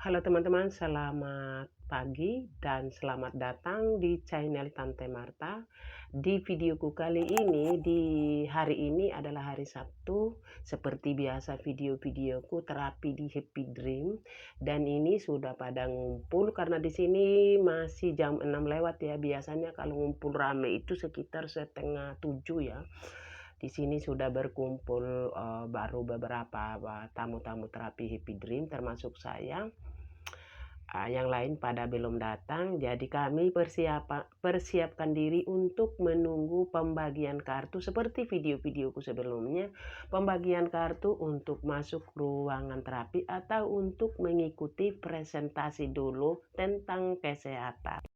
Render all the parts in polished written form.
Halo teman-teman, selamat pagi dan selamat datang di channel Tante Marta. Di videoku kali ini, di hari ini adalah hari Sabtu. Seperti biasa video-videoku terapi di Happy Dream. Dan ini sudah pada ngumpul karena di sini masih jam 6 lewat ya. Biasanya kalau ngumpul rame itu sekitar setengah 7 ya. Di sini sudah berkumpul baru beberapa tamu-tamu terapi Happy Dream termasuk saya. Yang lain pada belum datang, jadi kami persiapkan diri untuk menunggu pembagian kartu seperti video-videoku sebelumnya, pembagian kartu untuk masuk ruangan terapi atau untuk mengikuti presentasi dulu tentang kesehatan.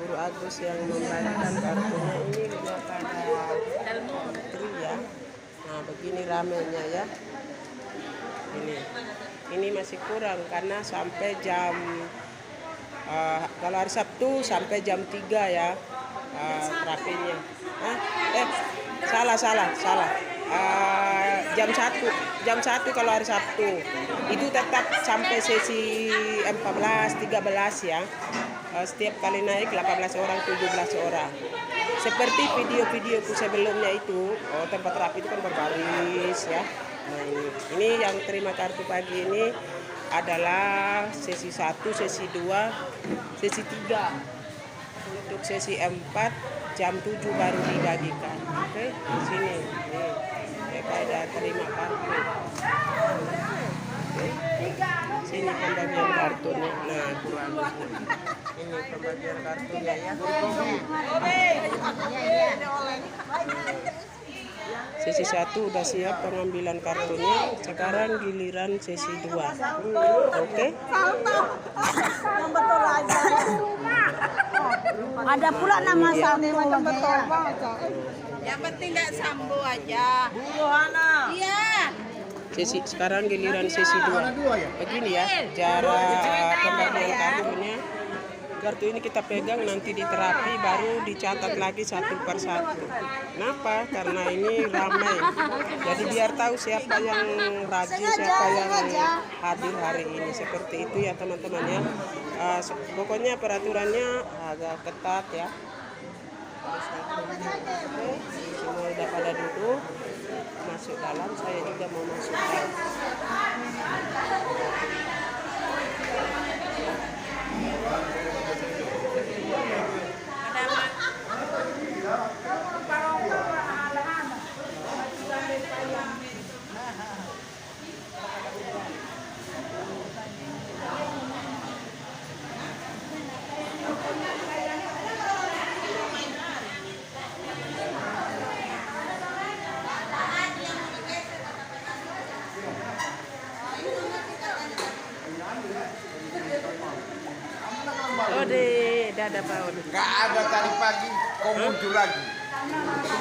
Guru Agus yang membagikan kartunya ini lihat ada antri ya. Nah begini ramenya ya. Ini masih kurang karena sampai jam kalau hari Sabtu sampai jam 3 ya terapinya. Salah. Jam 1 kalau hari Sabtu. Itu tetap sampai sesi 13 ya. Setiap kali naik 18 orang, 17 orang. Seperti video-videoku sebelumnya itu, tempat terapi itu kan berbaris ya. Nah ini yang terima kartu pagi ini adalah sesi 1, sesi 2, sesi 3. Untuk sesi 4 jam 7 baru dibagikan. Oke, di sini. Nih, mereka ada terima kartu. Oke. Sini pembagian kartunya. Nah, kurang. Ini pembagian kartunya ya. Sesi 1 udah siap pengambilan kartunya. Sekarang giliran sesi 2. Oke. Yang betul aja. Ada pula nama Sambo macam betul. Yang penting nggak Sambo aja. Bu Rohana. Iya. Sekarang giliran sesi 2. Begini ya jarak pembagian kartunya. Kartu ini kita pegang nanti di terapi baru dicatat lagi satu per satu. Kenapa? Karena ini ramai. Jadi biar tahu siapa yang rajin, siapa yang hadir hari ini. Seperti itu ya teman-teman ya. Pokoknya peraturannya agak ketat ya. Semua udah pada duduk. Masuk dalam, saya juga mau masuk dalam. Ode, dadah Pak Ode. Nggak ada tadi pagi, kok muncul lagi.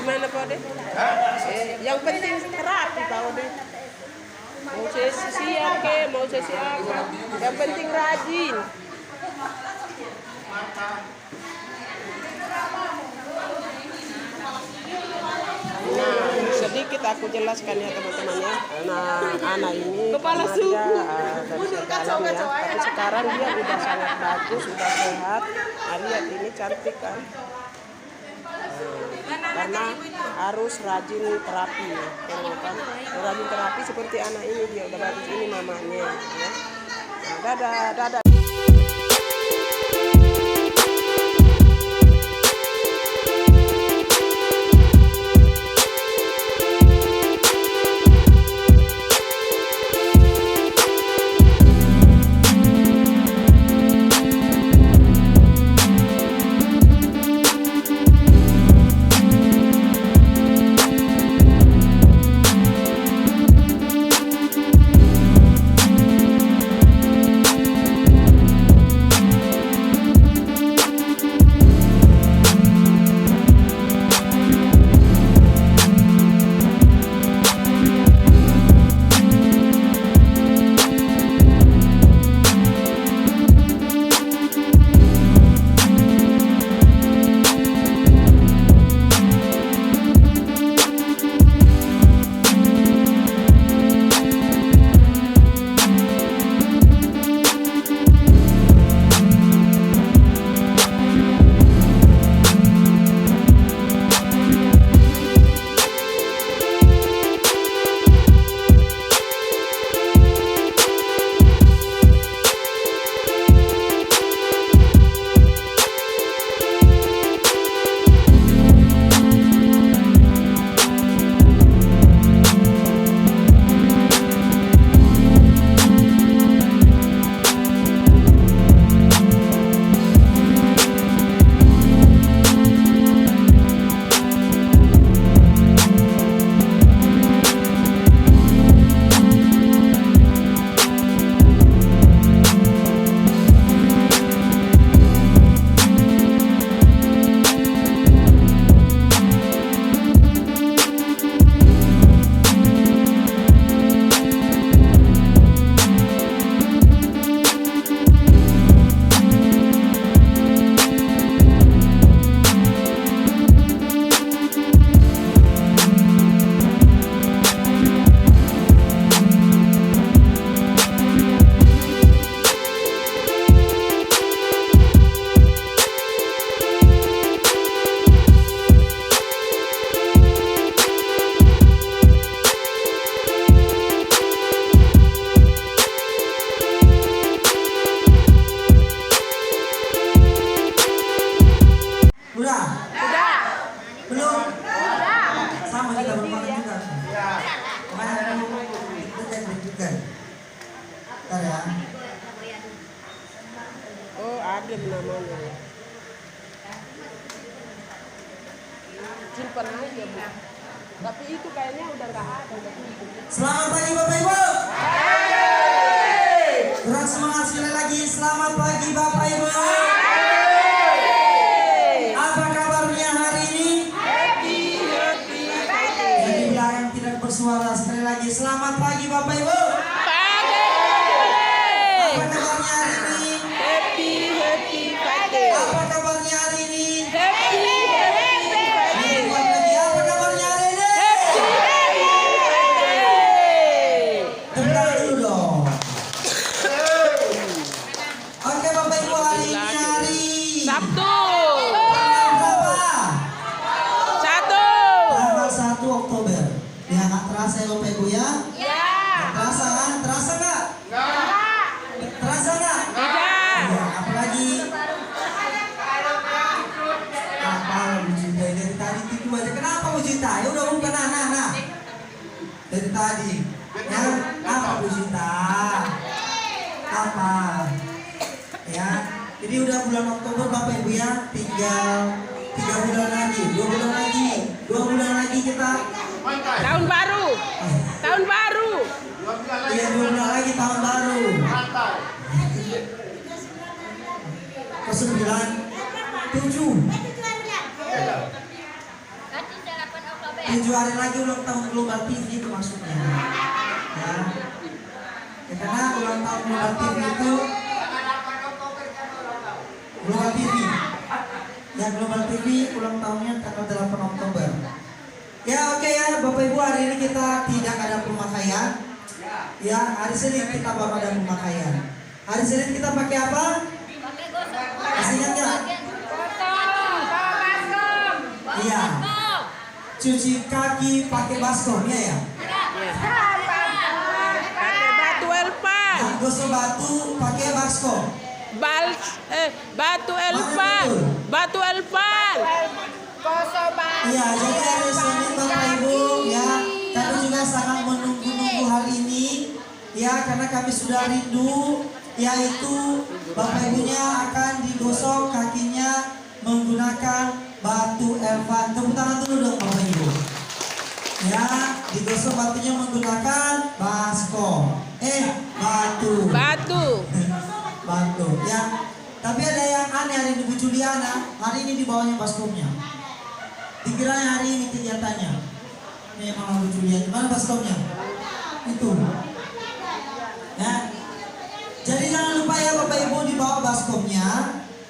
Gimana Pak Ode? Yang penting terapi Pak Ode. Mau sesi siang ke, mau sesi apa? Yang penting rajin. Nah, sedikit aku jelaskan ya teman-teman ya. Anak ini kepala suku dari dalam ya. Tapi sekarang dia udah sangat bagus, udah sehat. Lihat ini cantik kan. Karena harus rajin terapi ya. Kan? Rajin terapi seperti anak ini dia udah bagus, ini mamanya ya. Nah, dadah. problem namanya. Simpan aja, Bu. Tapi itu kayaknya udah nggak ada. Selamat pagi Bapak Ibu. Kurang semangat sekali lagi. Selamat pagi Bapak Ibu. Apa kabarnya hari ini? Happy. Yang di belakang tidak bersuara sekali lagi. Selamat pagi Bapak Ibu. Apa kabarnya hari ini? Happy. Apa kabarnya hari ini? Happy. Buat lagi apa kabarnya hari ini? Tepuk tangan dulu dong. Oke Bapak Ibu, hari ini hari Sabtu. tanggal berapa? 1. Tanggal 1 Oktober. Ya nggak terasa ya Bapak Ibu ya? Nggak terasa kan? Terasa nggak? Terasa nggak? Tidak. Ya, apalagi apa Bu Cinta dari tadi tidur aja. Kenapa Bu Cinta? Ya udah bukan nah. Dari tadi. Ya, apa Bu Cinta? Apa? Ya, jadi udah bulan Oktober Bapak Ibu ya, tinggal 3 bulan lagi, 2 bulan lagi, 2 bulan lagi kita. Tahun baru. Tahun baru. Iya 2 bulan lagi tahun baru. Ke 9, 7. 7 hari lagi ulang tahun Global TV itu maksudnya. Ya. Ya, karena ulang tahun Global TV itu Global TV. Ya Global TV ulang tahunnya tanggal 8 Oktober. Ya oke ya Bapak Ibu, hari ini kita tidak ada pemakaian. Ya hari Senin kita baru ada pemakaian. Hari Senin kita pakai apa? Masih ingat nggak? Iya. Cuci kaki pakai baskom ya. Pakai batu elpan. Nah, gosok batu pakai baskom. Batu elpan. Batu elpan. Iya, jadi hari Senin Bapak Ibu ya, kami juga sangat menunggu hal ini ya, karena kami sudah rindu, yaitu Bapak Ibunya akan digosok kakinya menggunakan batu elvan. Tepuk tangan dulu dong Bapak Ibu. Ya, digosok batunya menggunakan baskom. Batu. Batu ya. Tapi ada yang aneh hari ini Bu Juliana, hari ini di bawahnya baskomnya. Dikiranya hari ini kegiatannya. Ini Mama Bu Juliana, mana baskomnya? Itu. Ya. Jadi jangan lupa ya Bapak Ibu, di bawah baskomnya,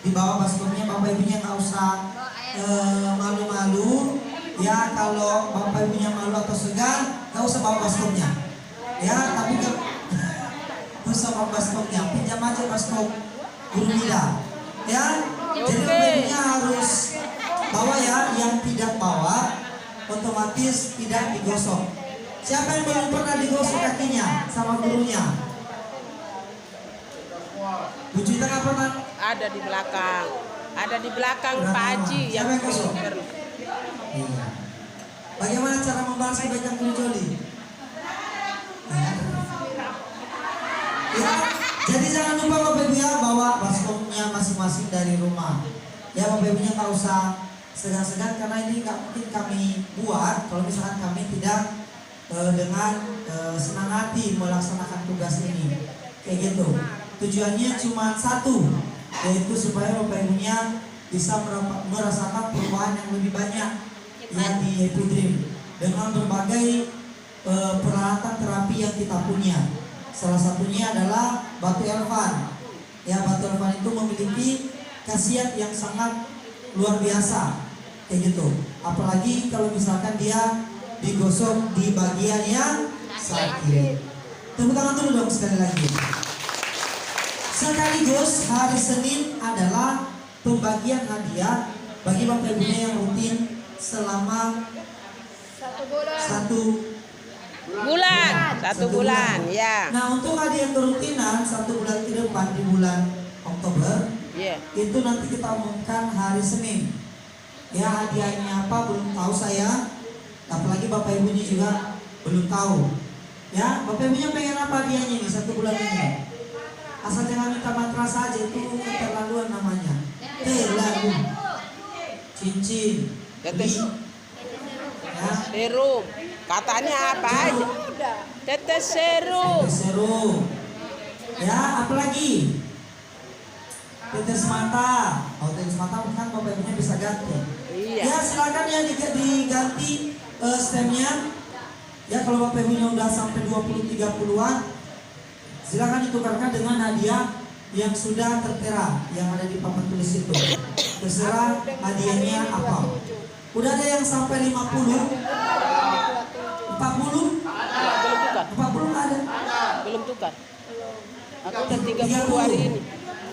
Bapak Ibunya nggak usah malu-malu. Ya kalau Bapak Ibunya malu atau segan, nggak usah bawa baskomnya. Ya tapi nggak usah bawa baskomnya, pinjam aja baskom guru Mida. Ya, jadi Bapak Ibunya harus bawa ya, yang tidak bawa otomatis tidak digosok. Siapa yang belum pernah digosok kakinya sama gurunya? Bu Cita nggak pernah? Ada di belakang. Ada di belakang Pak Haji yang pinter. Iya. Bagaimana cara membalas kebaikan guru Joli? Ya, jadi jangan lupa Bapak Ibu ya, bawa baskomnya masing-masing dari rumah. Ya Bapak Ibunya nggak usah segan-segan, karena ini nggak mungkin kami buat kalau misalkan kami tidak dengan senang hati melaksanakan tugas ini. Kayak gitu. Tujuannya cuma satu, yaitu supaya Bapak Ibunya bisa merasakan perubahan yang lebih banyak ya di Happy Dream dengan berbagai peralatan terapi yang kita punya. Salah satunya adalah batu elvan. Ya, batu elvan itu memiliki khasiat yang sangat luar biasa, kayak gitu. Apalagi kalau misalkan dia digosok di bagian yang sakit. Tepuk tangan dulu dong sekali lagi. Sekaligus hari Senin adalah pembagian hadiah bagi Bapak Ibunya yang rutin selama 1 bulan ya. Nah, untuk hadiah kerutinan 1 bulan ke depan di bulan Oktober, itu nanti kita umumkan hari Senin. Ya, hadiahnya apa belum tahu saya, apalagi Bapak Ibunya juga belum tahu. Ya, Bapak Ibunya pengen apa hadiahnya nih 1 bulan ini? Asal jangan minta matras saja, itu keterlaluan namanya. Terlalu. Cincin. Tetes Ya. serum. Katanya apa aja? Tetes serum. Tetes serum. Ya, apalagi? Tetes mata. Oh, tetes mata bukan Bapak Ibunya bisa ganti. Iya. Ya, silakan ya diganti stemnya. Ya, kalau Bapak Ibunya udah sampai 20-30-an, silakan ditukarkan dengan hadiah yang sudah tertera yang ada di papan tulis itu. Terserah hadiahnya apa. Udah ada yang sampai 50? 40? Belum tukar. 40 ada. Belum tukar. Aku udah 30 hari ini.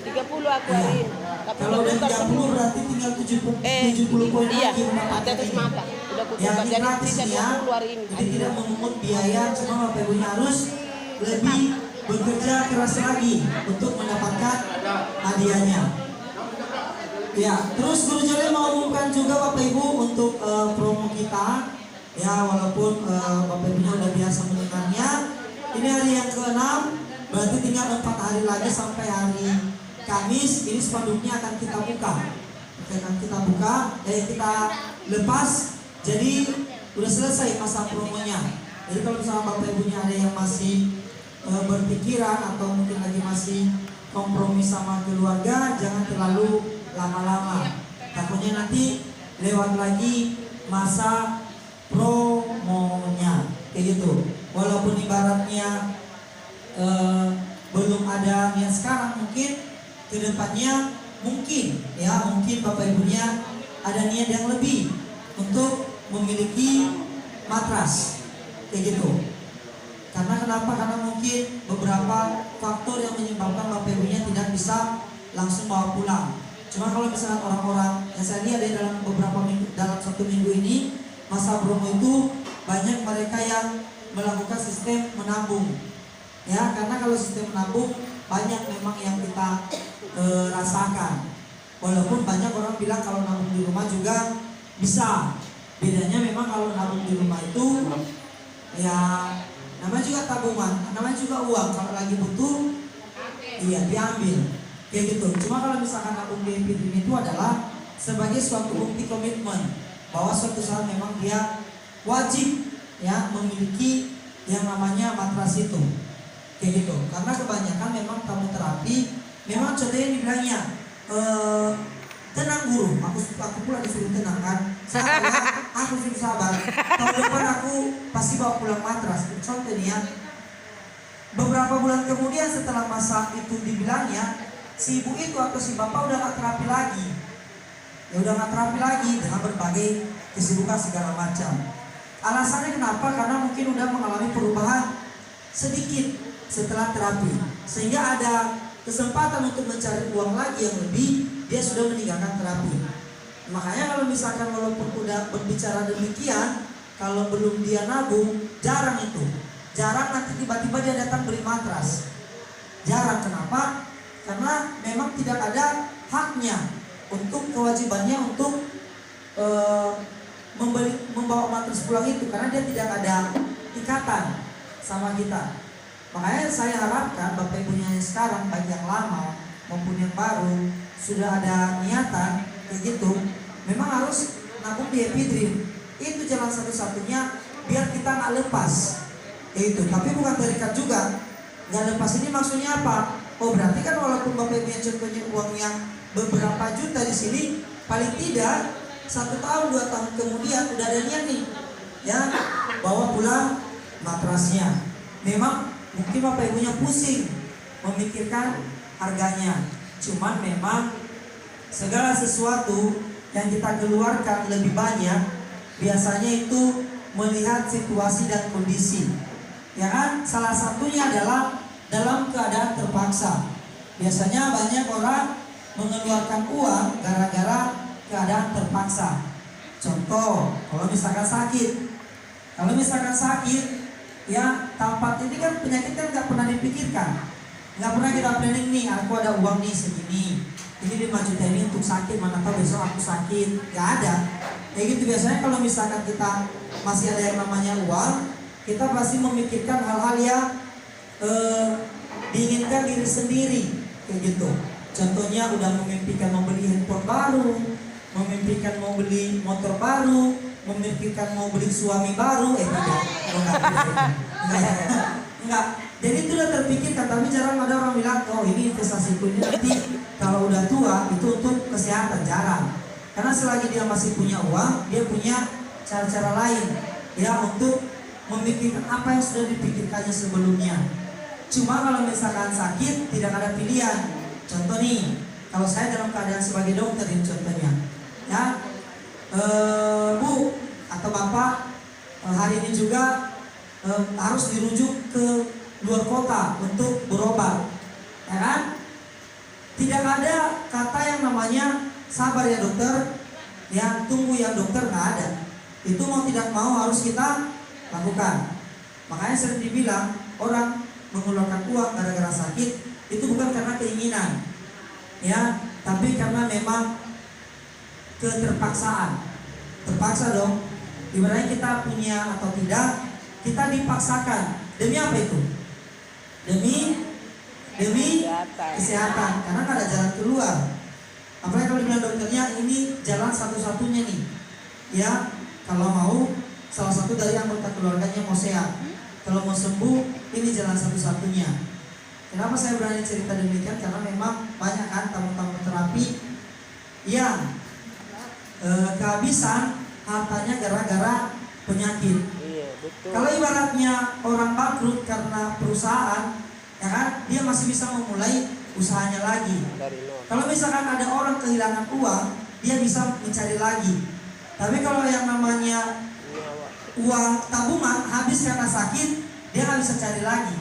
30 aku hari ini. Tapi Kalau belum udah tukar 30 semua. berarti tinggal 70 poin Iya, lagi mendapatkan tetes ini. mata. Udah aku Ya, tukar. ini Jadi gratis sisa ya. 20 hari ini. Jadi tidak memungut biaya, cuma Bapak Ibunya harus lebih bekerja keras lagi untuk mendapatkan hadiahnya. Ya, terus Guru Jali mau umumkan juga Bapak Ibu untuk promo kita. Ya, walaupun Bapak Ibunya udah biasa mendengarnya. Ini hari yang ke-6, berarti tinggal 4 hari lagi sampai hari Kamis. Ini spanduknya akan kita buka. Kita lepas. Jadi udah selesai masa promonya. Jadi kalau misalnya Bapak Ibunya ada yang masih berpikiran atau mungkin lagi masih kompromi sama keluarga, jangan terlalu lama-lama. Takutnya nanti lewat lagi masa promonya kayak gitu. Walaupun ibaratnya belum ada yang sekarang, mungkin kedepannya mungkin Bapak Ibunya ada niat yang lebih untuk memiliki matras kayak gitu. Karena kenapa? Karena mungkin beberapa faktor yang menyebabkan Bapak Ibunya tidak bisa langsung bawa pulang. Cuma kalau misalnya orang-orang yang saya lihat dalam beberapa minggu, dalam 1 minggu ini masa promo itu banyak mereka yang melakukan sistem menabung. Ya, karena kalau sistem menabung banyak memang yang kita rasakan. Walaupun banyak orang bilang kalau nabung di rumah juga bisa. Bedanya memang kalau nabung di rumah itu ya namanya juga tabungan, namanya juga uang. Kalau lagi butuh, iya diambil, kayak gitu. Cuma kalau misalkan nabung di Epidrim itu adalah sebagai suatu bukti komitmen bahwa suatu saat memang dia wajib ya memiliki yang namanya matras itu, kayak gitu. Karena kebanyakan memang tamu terapi, memang contohnya dibilangnya tenang guru, aku pula disuruh tenang kan. Sabar ya, aku suruh sabar. Tahun depan aku pasti bawa pulang matras. Contoh nih ya, beberapa bulan kemudian setelah masa itu dibilangnya, si ibu itu atau si bapak udah gak terapi lagi. Ya udah gak terapi lagi dengan berbagai kesibukan segala macam. Alasannya kenapa? Karena mungkin udah mengalami perubahan sedikit setelah terapi, sehingga ada kesempatan untuk mencari uang lagi yang lebih, dia sudah meninggalkan terapi. Makanya kalau misalkan walaupun udah berbicara demikian, kalau belum dia nabung, jarang itu. Jarang nanti tiba-tiba dia datang beli matras. Jarang, kenapa? Karena memang tidak ada haknya untuk kewajibannya untuk membawa matras pulang itu, karena dia tidak ada ikatan sama kita. Makanya saya harapkan Bapak Ibunya yang sekarang, baik yang lama maupun yang baru, sudah ada niatan kayak gitu, memang harus nabung di Epidrim. Itu jalan satu-satunya biar kita nggak lepas kayak gitu. Tapi bukan terikat juga. Nggak lepas ini maksudnya apa? Oh, berarti kan walaupun Bapak Ibunya contohnya uang yang beberapa juta di sini, paling tidak 1 tahun 2 tahun kemudian udah ada niat nih ya bawa pulang matrasnya. Memang mungkin Bapak Ibunya pusing memikirkan harganya. Cuman memang segala sesuatu yang kita keluarkan lebih banyak, biasanya itu melihat situasi dan kondisi. Ya kan? Salah satunya adalah dalam keadaan terpaksa. Biasanya banyak orang mengeluarkan uang gara-gara keadaan terpaksa. Contoh, kalau misalkan sakit. Kalau misalkan sakit, ya tampak ini kan penyakit kan nggak pernah dipikirkan. Nggak pernah kita planning nih, aku ada uang nih segini, ini 5 juta ini untuk sakit, mana tahu besok aku sakit. Nggak ada. Kayak gitu biasanya kalau misalkan kita masih ada yang namanya uang, kita pasti memikirkan hal-hal yang di diinginkan diri sendiri, kayak gitu. Contohnya udah memimpikan mau beli handphone baru, memimpikan mau beli motor baru, memimpikan mau beli suami baru, tidak, enggak. Jadi itu udah terpikirkan, tapi jarang ada orang bilang, oh ini investasiku ini nanti kalau udah tua itu untuk kesehatan, jarang. Karena selagi dia masih punya uang, dia punya cara-cara lain ya untuk memikirkan apa yang sudah dipikirkannya sebelumnya. Cuma kalau misalkan sakit tidak ada pilihan. Contoh nih, kalau saya dalam keadaan sebagai dokter ini contohnya, ya Bu atau Bapak hari ini juga harus dirujuk ke luar kota untuk berobat, ya kan? Tidak ada kata yang namanya sabar ya dokter, ya tunggu ya dokter, nggak ada. Itu mau tidak mau harus kita lakukan. Makanya sering dibilang orang mengeluarkan uang gara-gara sakit itu bukan karena keinginan, ya, tapi karena memang keterpaksaan. Terpaksa dong. Ibaratnya kita punya atau tidak, kita dipaksakan. Demi apa itu? Demi kesehatan. Karena nggak ada jalan keluar. Apalagi kalau dibilang dokternya ini jalan satu-satunya nih, ya. Kalau mau salah satu dari anggota keluarganya mau sehat, kalau mau sembuh ini jalan satu-satunya. Kenapa saya berani cerita demikian? Karena memang banyak kan tamu-tamu terapi yang kehabisan hartanya gara-gara penyakit. Iya, betul. Kalau ibaratnya orang bangkrut karena perusahaan, ya kan, dia masih bisa memulai usahanya lagi. Kalau misalkan ada orang kehilangan uang, dia bisa mencari lagi. Tapi kalau yang namanya uang tabungan habis karena sakit, dia nggak bisa cari lagi.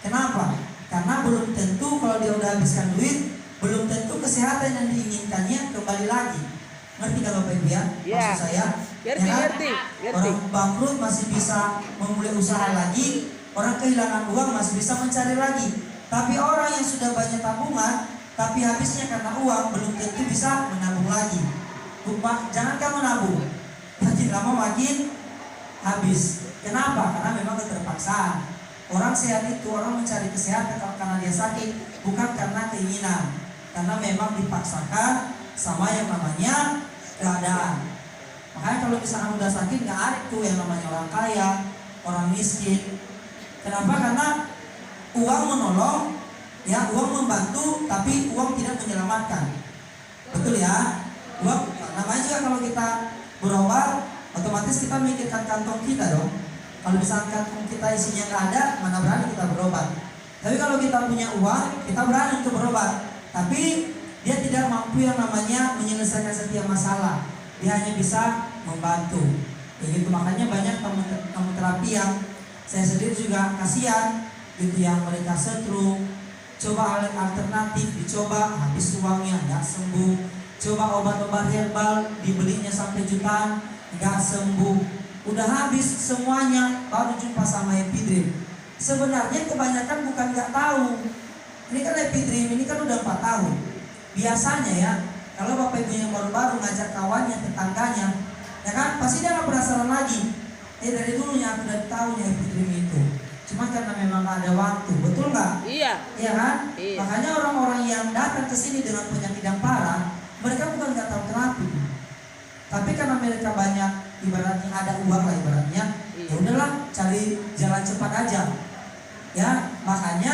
Kenapa? Karena belum tentu kalau dia udah habiskan duit, belum tentu kesehatan yang diinginkannya kembali lagi. Ngerti kalau Pak Ibu ya? Maksud saya, ngerti. Orang bangkrut masih bisa memulai usaha lagi, orang kehilangan uang masih bisa mencari lagi. Tapi orang yang sudah banyak tabungan, tapi habisnya karena uang, belum tentu bisa menabung lagi. Jangan kamu menabung, makin lama makin habis. Kenapa? Karena memang keterpaksaan. Orang sehat itu, orang mencari kesehatan karena dia sakit, bukan karena keinginan, karena memang dipaksakan sama yang namanya keadaan. Makanya kalau misalkan udah sakit, nggak ada tuh yang namanya orang kaya, orang miskin. Kenapa? Karena uang menolong, ya, uang membantu, tapi uang tidak menyelamatkan. Betul ya? Uang, namanya juga kalau kita berobat, otomatis kita mikirkan kantong kita dong. Kalau misalkan kantong kita isinya nggak ada, mana berani kita berobat. Tapi kalau kita punya uang, kita berani untuk berobat. Tapi dia tidak mampu yang namanya menyelesaikan setiap masalah. Dia hanya bisa membantu. Begitu, makanya banyak tamu terapi yang saya sendiri juga kasihan, gitu, yang mereka stroke. Coba alternatif dicoba, habis uangnya nggak sembuh. Coba obat-obat herbal dibelinya sampai jutaan, nggak sembuh. Udah habis semuanya, baru jumpa sama Epidream. Sebenarnya kebanyakan bukan nggak tahu. Ini kan Epidream ini kan udah 4 tahun. Biasanya ya, kalau Bapak Ibu yang baru-baru ngajak kawannya, tetangganya, ya kan, pasti dia nggak penasaran lagi. Dari dulunya aku udah tahu ya Epidream itu. Cuma karena memang nggak ada waktu, betul nggak? Iya. Iya kan? Iya. Makanya orang-orang yang datang ke sini dengan penyakit yang parah, mereka bukan nggak tahu terapi, tapi karena mereka banyak, ibaratnya ada uang lah ibaratnya, ya udahlah cari jalan cepat aja, ya. Makanya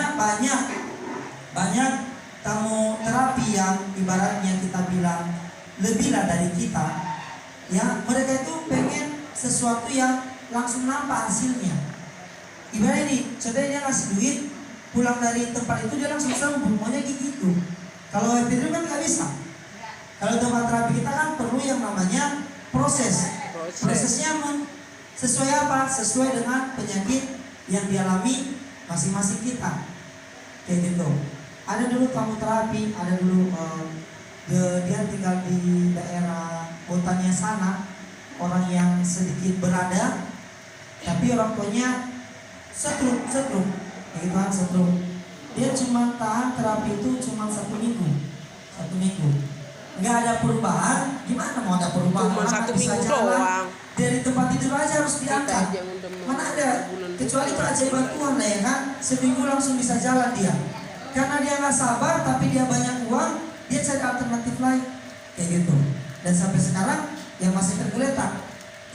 banyak tamu terapi yang ibaratnya kita bilang lebih lah dari kita, ya. Mereka itu pengen sesuatu yang langsung nampak hasilnya. Ibaratnya nih, contohnya dia ngasih duit, pulang dari tempat itu dia langsung sembuh, maunya gitu. Kalau Epidream kan nggak bisa. Kalau tempat terapi kita kan perlu yang namanya proses. Prosesnya sesuai apa? Sesuai dengan penyakit yang dialami masing-masing kita. Kayak gitu. Ada dulu tamu terapi, ada dulu dia tinggal di daerah kotanya sana, orang yang sedikit berada, tapi orang tuanya stroke, kayak gitu kan, stroke. Dia cuma tahan terapi itu cuma 1 minggu. Nggak ada perubahan, gimana mau ada perubahan? Cuma Orang 1 bisa minggu jalan, doang. dari tempat tidur aja harus diangkat. Mana ada, kecuali keajaiban Tuhan lah ya kan, seminggu langsung bisa jalan dia. Karena dia nggak sabar, tapi dia banyak uang, dia cari alternatif lain, kayak gitu. Dan sampai sekarang yang masih tergeletak,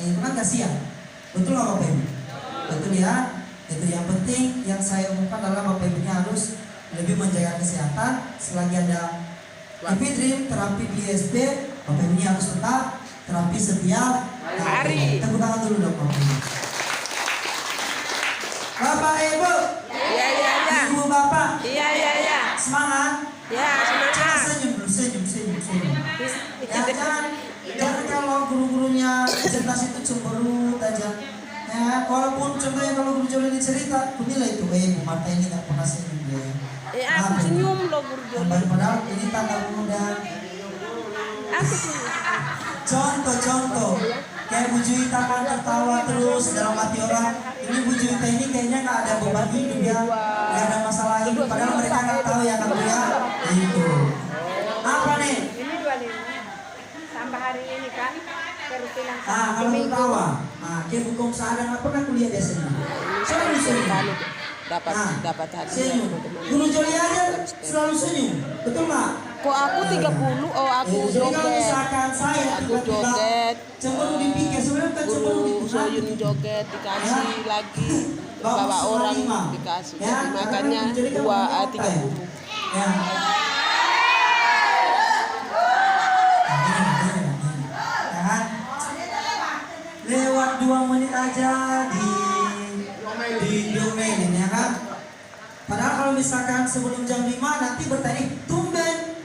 itu kan kasihan. Betul nggak Bapak Ibu? Betul ya. Itu yang penting yang saya umumkan adalah Bapak Ibunya harus lebih menjaga kesehatan. Selagi ada Epidrim, terapi di ISP, Bapak Ibunya harus tetap terapi setiap hari. Tepuk tangan dulu dong Bapak Ibu. Bapak Ibu. Iya, iya, iya. Ibu Bapak. Iya, iya, iya. Semangat. Ya, semangat. Senyum dulu, senyum. Ya, jangan kalau guru-gurunya cerdas itu cemberut aja. Ya, walaupun contohnya kalau guru Joli cerita, kunilai itu, Bu Marta ini tak pernah senyum dia. Aku senyum loh guru Joli. Padahal ini tanda muda. Aku senyum. Contoh, kayak Bu Juwita kan tertawa terus dalam hati orang. Ini Bu Juwita ini kayaknya nggak ada beban hidup ya, nggak ada masalah hidup. Padahal mereka nggak tahu ya kan ya. Itu. Apa nih? Ini 25. Tambah hari ini kan. Kerutingan Kalau tertawa, kayak bukom seadang apa pernah kuliah dia senyum. Selalu senyum. Dapat hadiah. Senyum. Guru Joli aja selalu senyum. Betul nggak? Kok aku 30? Oh, aku Jadi kalau joget. misalkan saya Aku tiba-tiba joget. cemburu dipikir, sebenarnya bukan cemburu Guru itu. Soyun joget dikasih lagi. Bawa orang dikasih. Ya, Jadi makanya jadi kan 30. Ya. Lewat 2 menit aja diomelin ya kan. Padahal kalau misalkan sebelum jam 5 nanti bertanya, tumben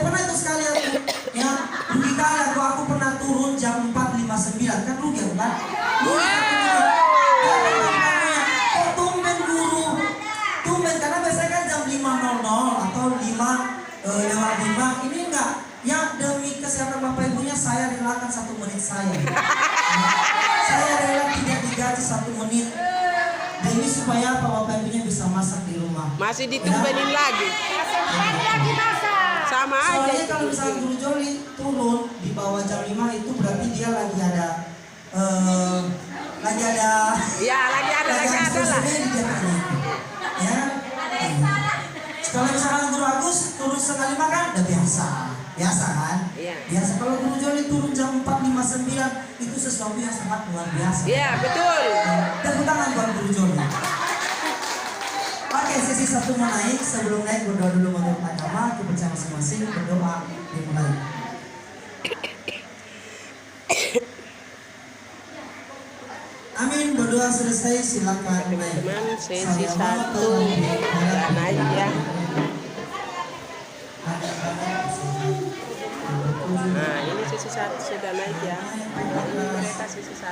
pernah itu sekali aku ya, rugi kali aku pernah turun jam 4.59 kan rugi aku kan. Kok tumben guru? Tumben karena biasanya kan jam 5.00 atau 5 ini enggak. Ya demi kesehatan Bapak Ibunya saya relakan 1 menit saya. Saya rela tidak digaji 1 menit demi supaya Bapak Ibunya bisa masak di rumah. Masih ditumbenin lagi. Lagi masak. Sama aja. Soalnya kalau misalnya Guru Joli turun di bawah jam 5 itu berarti dia lagi ada Ya, lagi ada lah. Ya. Kalau misalkan Guru Agus turun setengah 5 kan udah biasa kan? Iya. Biasa. Kalau Guru Joli turun jam 4.59 itu sesuatu yang sangat luar biasa. Iya, betul. Tepuk tangan buat Guru Joli. Oke, sesi 1 mau naik. Sebelum naik berdoa dulu menurut agama, kepercayaan masing-masing, berdoa dimulai. Amin, berdoa selesai, silakan naik. Teman-teman, sesi 1 udah naik ya. Nah, ini sesi 1 sudah naik ya. Ini mereka sesi 1.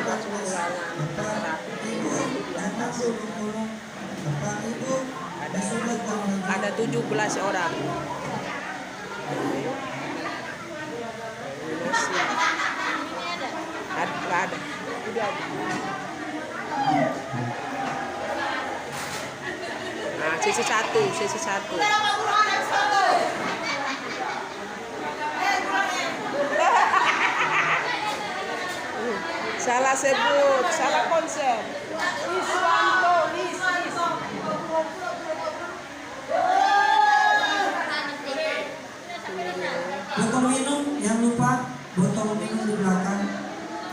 Masuk ruangan terapi di atas. Ada 17 orang. Ini masih ada. Udah ada. Nah, sesi 1. Salah sebut, salah konsep. Botol minum, yang lupa botol minum di belakang.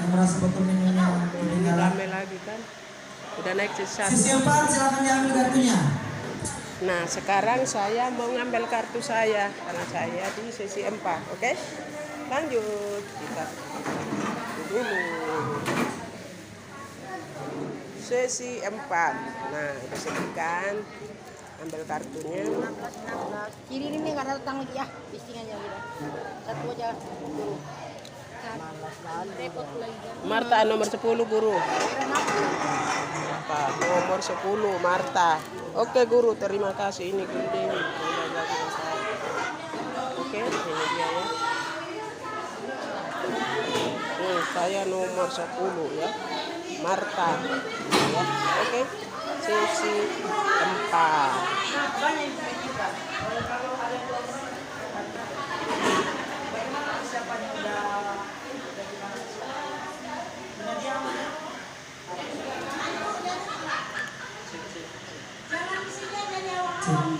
Yang merasa botol minumnya ketinggalan. Rame lagi kan. Udah naik sesi 1. Sesi 4, silakan diambil kartunya. Nah, sekarang saya mau ngambil kartu saya karena saya di sesi 4, oke? Lanjut kita dulu. Sesi 4. Nah, udah sebutkan. Ambil kartunya. Kiri ini nggak ada tang lagi ya, bistingannya gitu. Satu aja dulu. Repot lagi. Marta nomor 10 guru. Marta nomor 10 Marta. Oke guru, terima kasih. Ini Guru Dewi. Oke, ini dia ya. Saya nomor 10 ya. Marta. Ya. Oke. Sesi 4. Cek.